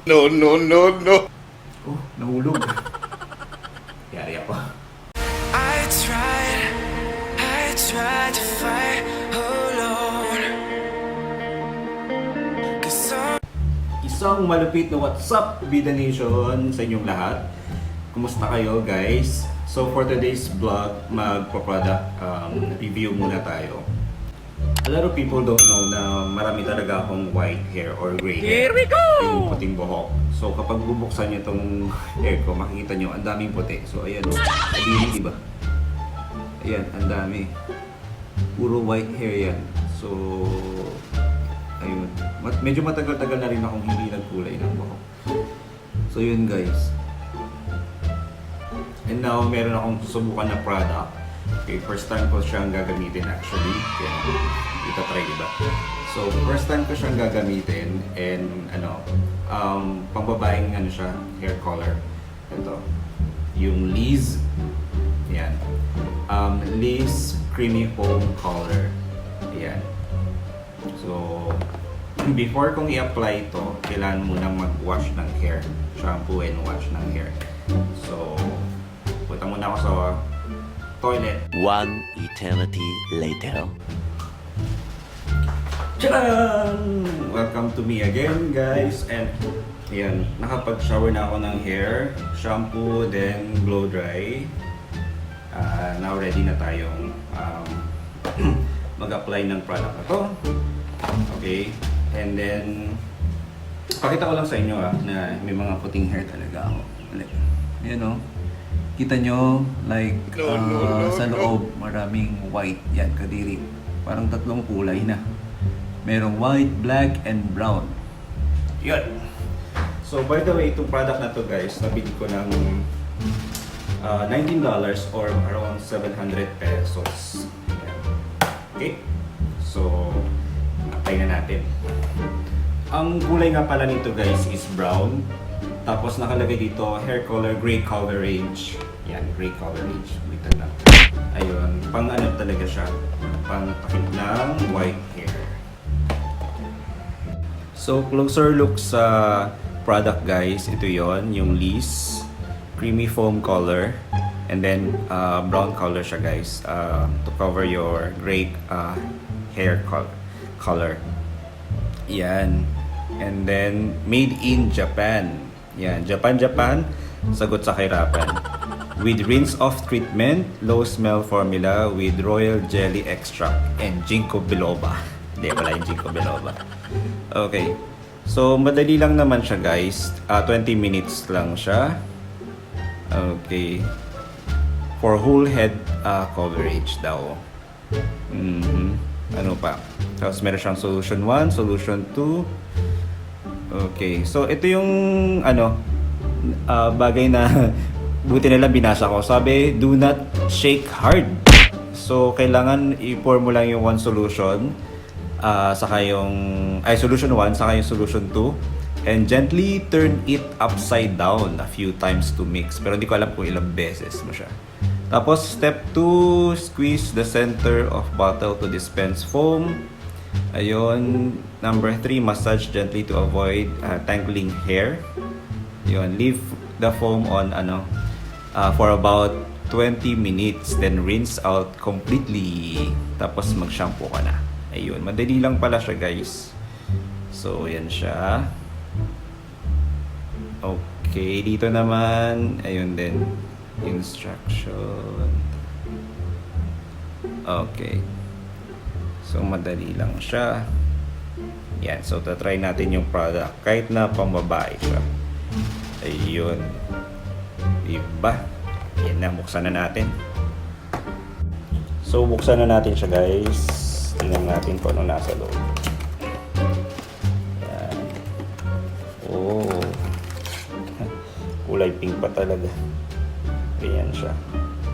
No, no, no, no. Oh, nahulog. Yari ako. I tried to fight alone. Isang malupit na What's Up, Bida Nation sa inyong lahat. Kumusta kayo guys? So for today's vlog, magpa-product review muna tayo. A lot of people don't know na marami talaga akong white hair or gray hair. Here we go! Yung puting buhok. So kapag bubuksan nyo itong hair ko, makikita nyo ang daming puti. So ayan o, kadiri diba? Ayan, ang dami. Puro white hair yan. So, ayun. Medyo matagal-tagal na rin akong hindi nagkulay ng buhok. So yun guys. And now, meron akong susubukan na product. Okay, first time ko siyang gagamitin actually. Kaya, itatry diba? So, first time ko siyang gagamitin and pambabaeng siya, hair color. Ito. Yung Liese. Yan. Liese Creamy Foam Color. Ayan. So, before kong i-apply ito, kailangan munang mag-wash ng hair. Shampoo and wash ng hair. So, punta muna ako sa toilet. One eternity later. Tcharam! Welcome to me again, guys. And, ayan, nakapag-shower na ako ng hair, shampoo, then blow dry. Now ready na tayong mag-apply ng product na to. Okay, and then pakita ko lang sa inyo na may mga puting hair talaga ako. Ayan o, kita nyo like sa loob maraming white. Yan, kadiri, parang tatlong kulay na. Merong white, black, and brown. Yan. So by the way, itong product na to guys, nabili ko ng $19 or around 700 pesos. Ayan. Okay? So, apply na natin. Ang kulay nga pala nito guys is brown. Tapos nakalagay dito, hair color, gray color range. Yan, gray color range. Wait lang. Ayun, pang ano talaga siya. Pang takip ng white hair. So, closer look sa product guys. Ito yon, yung Liese Creamy Foam Color. And then, brown color siya guys. To cover your gray hair color. Yan. And then, made in Japan. Yan. Japan. Sagot sa kahirapan. With rinse-off treatment, low smell formula with royal jelly extract and ginkgo biloba. Hindi, wala yung ginkgo biloba. Okay. So, madali lang naman siya guys. 20 minutes lang siya. Okay. For whole head coverage daw. Ano pa? Tapos meron siyang solution 1, solution 2. Okay. So, ito yung bagay na buti na lang binasa ko. Sabi, do not shake hard. So, kailangan i-pour mo lang yung one solution. Saka yung solution 1, saka yung solution 2. And gently turn it upside down a few times to mix. Pero hindi ko alam kung ilang beses mo siya. Tapos step 2, squeeze the center of bottle to dispense foam. Ayun. Number 3, massage gently to avoid tangling hair. Ayun. Leave the foam on for about 20 minutes. Then rinse out completely. Tapos mag-shampoo ka na. Ayun. Madali lang pala siya guys. So yan siya. Okay, dito naman, ayun din, instruction. Okay. So, madali lang siya. Yan, so tatry natin yung product. Kahit na pambabae siya. Ayun. Diba? Yan na, buksan na natin. So, buksan na natin siya guys. Tingnan natin kung ano nasa loob. Yan. Oh. Kulay pink pa talaga. Ayan siya.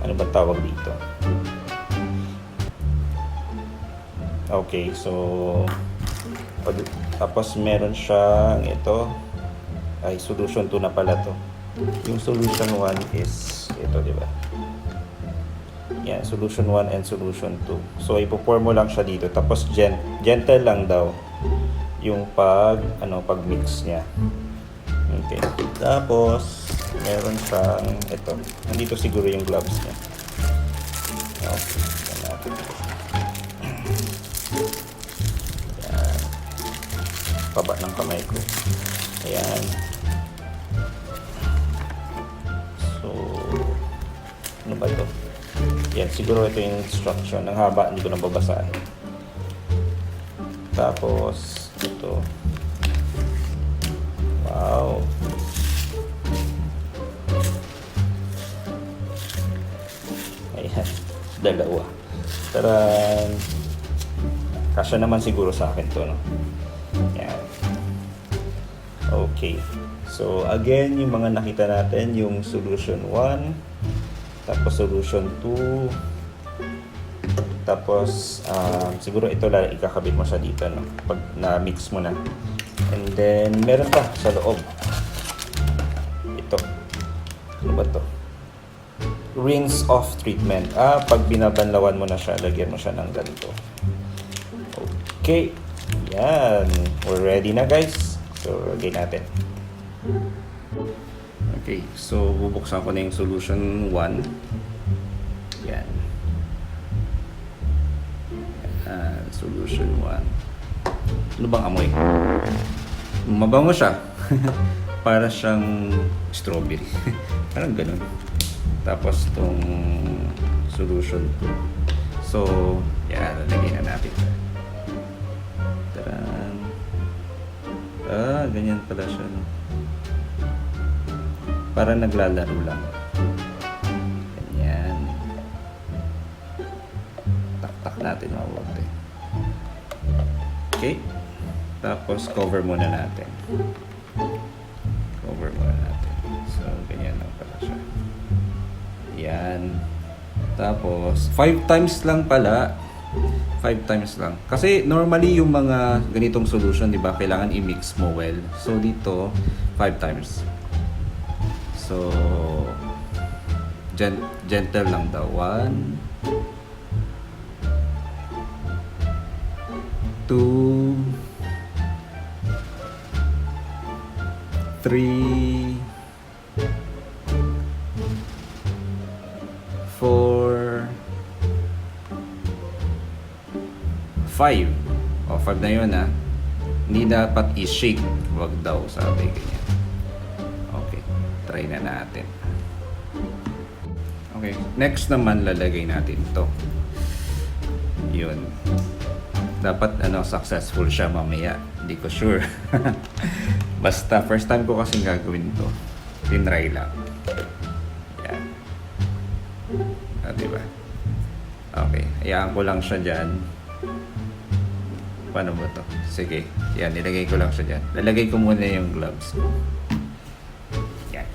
Ano ba tawag dito? Okay, so tapos meron siyang ito. Ay, solution 2 na pala to. Yung solution 1 is ito, di ba? Yan, solution 1 and solution 2. So, ipo-pour mo lang siya dito. Tapos gentle lang daw yung pag mix niya. Tapos, meron siyang, ito. Nandito siguro yung gloves niya. Okay, yan natin. Yan. Baba ng kamay ko. Ayan. So, ano ba ito? Yan, siguro ito yung instruction. Ang haba, hindi ko na babasahin. Tapos, ito. Wow. Ayan, dalawa. Taran. Kasya naman siguro sa akin to, no? Yan. Okay. So, again, yung mga nakita natin, yung solution 1, tapos solution 2, tapos, siguro ito lang ikakabit mo siya dito, no? Pag na-mix mo na. And then, meron pa sa loob. Ito. Ano ba to? Rinse off treatment. Pag binabanlawan mo na siya, lagyan mo siya ng ganito. Okay. Yan. We're ready na, guys. So, lagay natin. Okay. So, bubuksan ko na yung solution 1. Yan. Solution 1. Ano bang amoy? Mabango siya. Para siyang strawberry. Parang ganun. Tapos itong solution 2. So, yan. Lalagay na natin. Taran. Ganyan pala siya. No? Parang naglalaro lang. Ganyan. Tak-tak natin mabuti. Okay. Tapos, cover muna natin. Cover muna natin. So, ganyan lang pala siya. Yan. Tapos, 5 times lang pala. 5 times lang. Kasi, normally, yung mga ganitong solution, di ba, kailangan i-mix mo well. So, dito, 5 times. So, gentle lang daw. 1, 2, 3, 4, 5. O, 5 na yun, ha. Hindi dapat i-shake. Wag daw, sabi ganyan. Okay, try na natin. Okay, next naman lalagay natin to. Yun. Dapat successful siya mamaya. Hindi ko sure. Basta first time ko kasing gagawin to. Tinry lang. Yan. Diba? Okay. Hayaan ko lang siya dyan. Paano ba to? Sige. Yan. Nilagay ko lang siya dyan. Lalagay ko muna yung gloves ko. Yan.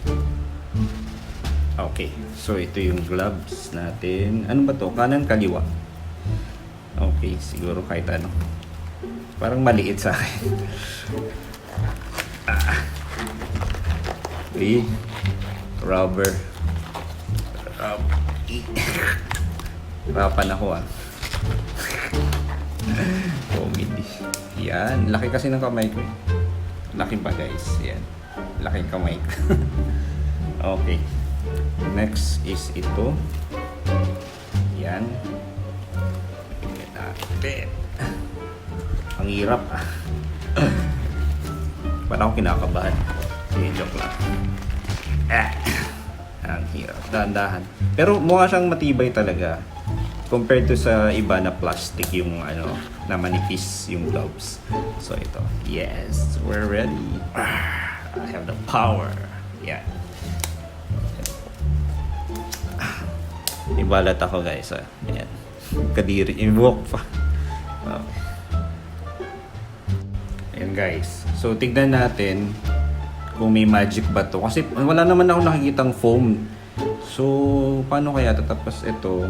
Okay. So, ito yung gloves natin. Ano ba to? Kanan, kaliwa. Okay, siguro kahit ano. Parang maliit sa akin. Okay. Rubber. Rapan ako Comedy. Yan. Laki kasi ng kamay ko. Laki pa guys. Yan. Laking kamay ko. Okay. Next is ito. Yan. Ang hirap Parang ako kinakabahan. Joke lang. Ang hirap. Dahan-dahan. Pero mukha siyang matibay talaga. Compared to sa iba na plastic yung na manipis yung gloves. So ito. Yes, we're ready. I have the power. Yeah. Ibalat ako guys. Ayan. Kadiri. Invoke pa. Okay. Ayan guys. So tignan natin kung may magic ba to. Kasi wala naman ako nakikitang foam. So paano kaya ito? Tapos ito,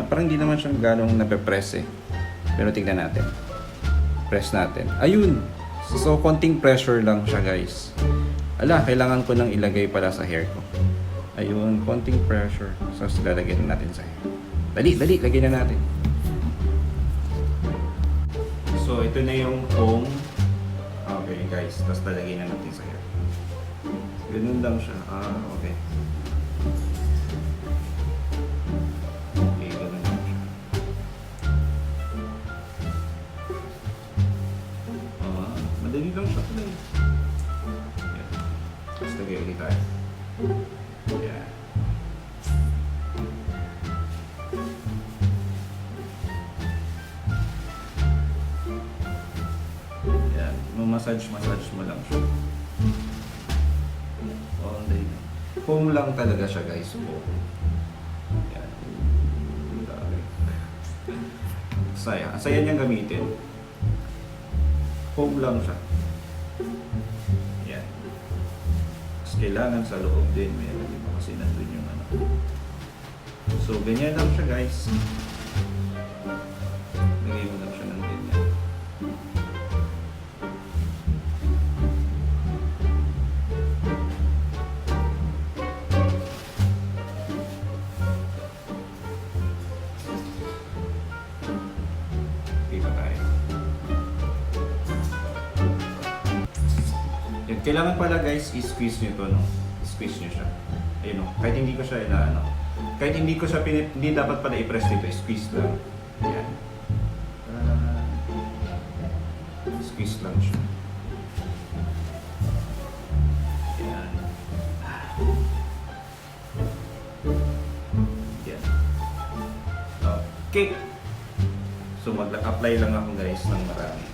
parang hindi naman siyang ganong nape-press Pero tignan natin. Press natin. Ayun. So konting pressure lang siya guys. Kailangan ko nang ilagay para sa hair ko. Ayun, konting pressure. So lalagyan natin sa hair. Dali, lagyan na natin. So ito na yung foam. Okay guys, tapos lalagyan na natin sa hair. Ganun lang siya. Okay. Okay, ganun lang siya. Madali lang siya pala eh. Yan. Tapos lagay ulit tayo. Yan. Yan. Massage mo lang siya. All day. Foam lang talaga siya guys. Foam. Yan. Saya. Ang saya niyang gamitin. Foam lang siya. Yan. Tapos kailangan sa loob din. Meron din kasi nandun yung ano. So, ganyan lang siya guys. Lagay mo lang siya ng ganyan. Kita tayo. Yan. Kailangan pala guys, i-squeeze nyo to, no? I-squeeze nyo siya. Ayun, no? Kahit hindi ko siya inaano. Kahit hindi ko siya hindi dapat pala i-press dito, i-squeeze lang. Yan. Squeeze lang siya. Yan. Yan. Okay. So mag-apply lang ako guys ng marami.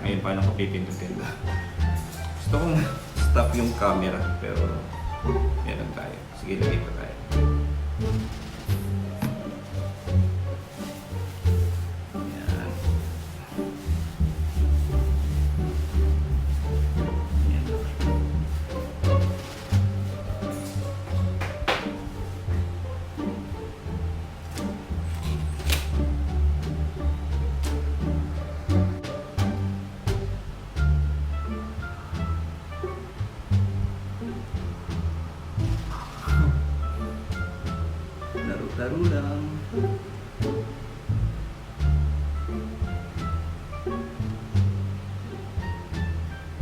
Ngayon, paano ko pipindutin ba? Gusto kong stop yung camera, pero meron tayo. Sige, lagay pa tayo. Yan. Yan. Laro-laro lang.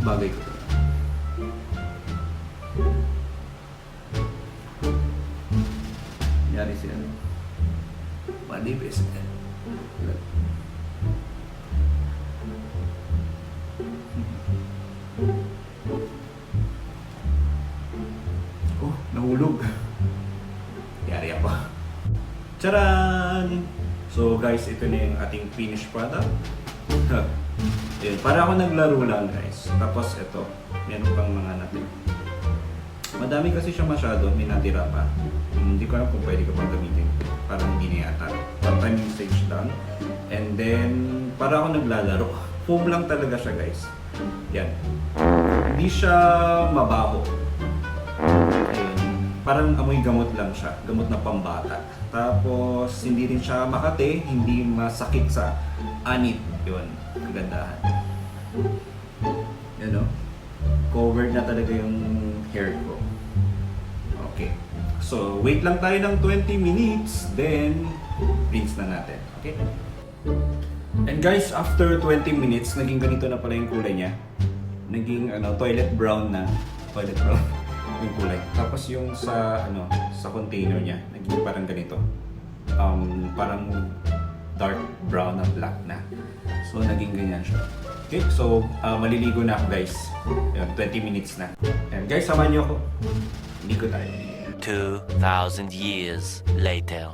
Bagay ko to. Nangyari siya. Manipis. Oh, nahulog. Yari ako. Charan! So guys, ito na yung ating finished product. Yun, para ako naglaro lang guys. Tapos ito, meron pang mga natin. Madami kasi siya masyado, may natira pa. Hindi ko alam kung pwede ko pang gamitin. Parang hindi na yata. One time usage lang. And then, para ako naglalaro. Foam lang talaga siya guys. Yan. Hindi siya mabaho. Ayun. Parang amoy gamot lang siya. Gamot na pambata. Tapos, hindi rin siya makate. Hindi masakit sa anit. Yun. Kagandahan. Yan o. Covered na talaga yung hair ko. Okay. So, wait lang tayo ng 20 minutes. Then, rinse na natin. Okay? And guys, after 20 minutes, naging ganito na pala yung kulay niya. Naging toilet brown na. Toilet brown yung kulay. Tapos yung sa sa container niya, naging parang ganito. Parang dark brown na black na. So naging ganyan siya. Okay, so maliligo na ako guys. 20 minutes na. And guys, samahan niyo ako. Ligo tayo. 2,000 years later.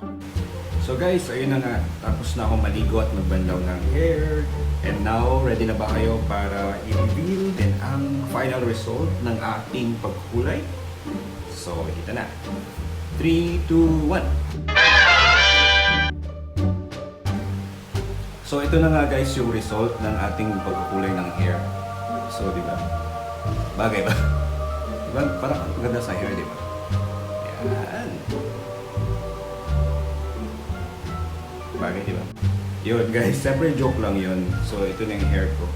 So guys, ayun na nga. Tapos na ako maligo at magbanlaw ng hair. And now, ready na ba kayo para i-reveal din ang final result ng ating pagkulay? So, kita na. 3, 2, 1. So, ito na nga guys yung result ng ating pagkulay ng hair. So, di ba? Bagay ba? Diba? Parang ganda sa hair, di ba? Yan. Bagay, di ba? Yun guys, siyempre joke lang yun. So, ito na yung hair ko.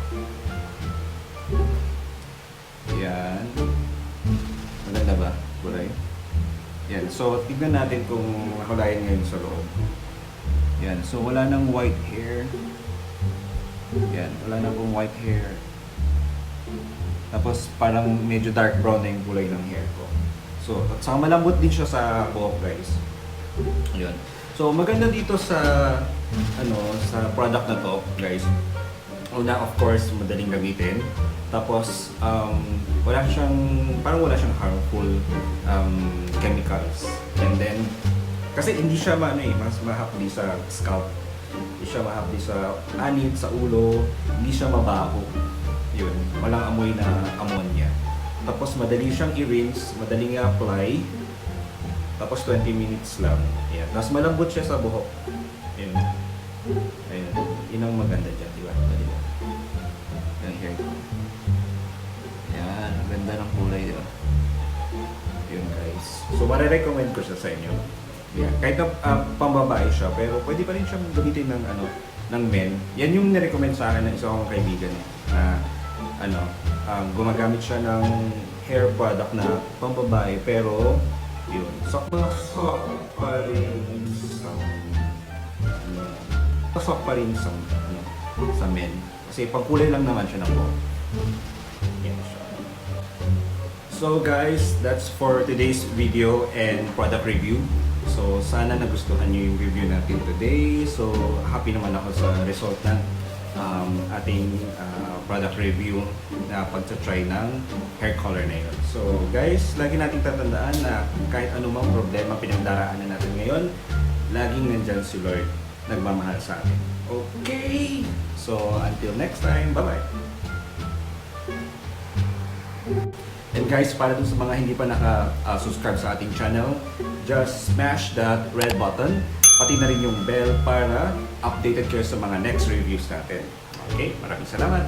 Yan. Maganda ba? Kulay? Yan. So, tignan natin kung nakulayan ngayon sa loob. Yan, so wala nang white hair. Yan, wala nang white hair. Tapos parang medyo dark brown na yung kulay ng hair ko. So, at saka malambot din siya sa buhok, guys. Yun. So, maganda dito sa sa product na to, guys. Una, of course, madaling gamitin. Tapos, wala siyang harmful chemicals. And then, kasi hindi siya mas mahapdi sa scalp. Hindi siya mahapdi sa anit, sa ulo. Hindi siya mabaho. Yun. Walang amoy na ammonia. Tapos, madali siyang i-rinse, madaling i-apply. Tapos, 20 minutes lang. Yan. Tapos, malambot siya sa buhok. Yun. Ayun. Yun ang maganda dyan, di ba? Diba? Yung hair ko. Yan. Ang ganda ng kulay, di ba? Yun, guys. So, marirecommend ko siya sa inyo. Yeah. Kahit na pambabae siya, pero pwede pa rin siyang gamitin ng men. Yan yung nirecommend sa akin ng isa kong kaibigan na gumagamit siya ng hair product na pambabae, pero yun, sok pa rin sa men. Kasi pagkulay lang naman siya ng buhok. Yan siya. So guys, that's for today's video and product review. So sana nagustuhan niyo yung review natin today. So happy naman ako sa result ng ating product review na pagta-try ng hair color na yun. So guys, lagi nating tatandaan na kahit anumang problema pinagdaraanan natin ngayon, laging nandyan si Lord nagmamahal sa atin. Okay! So until next time, bye-bye! And guys, para dun sa mga hindi pa naka-subscribe sa ating channel, just smash that red button, pati na rin yung bell para updated kayo sa mga next reviews natin. Okay, maraming salamat!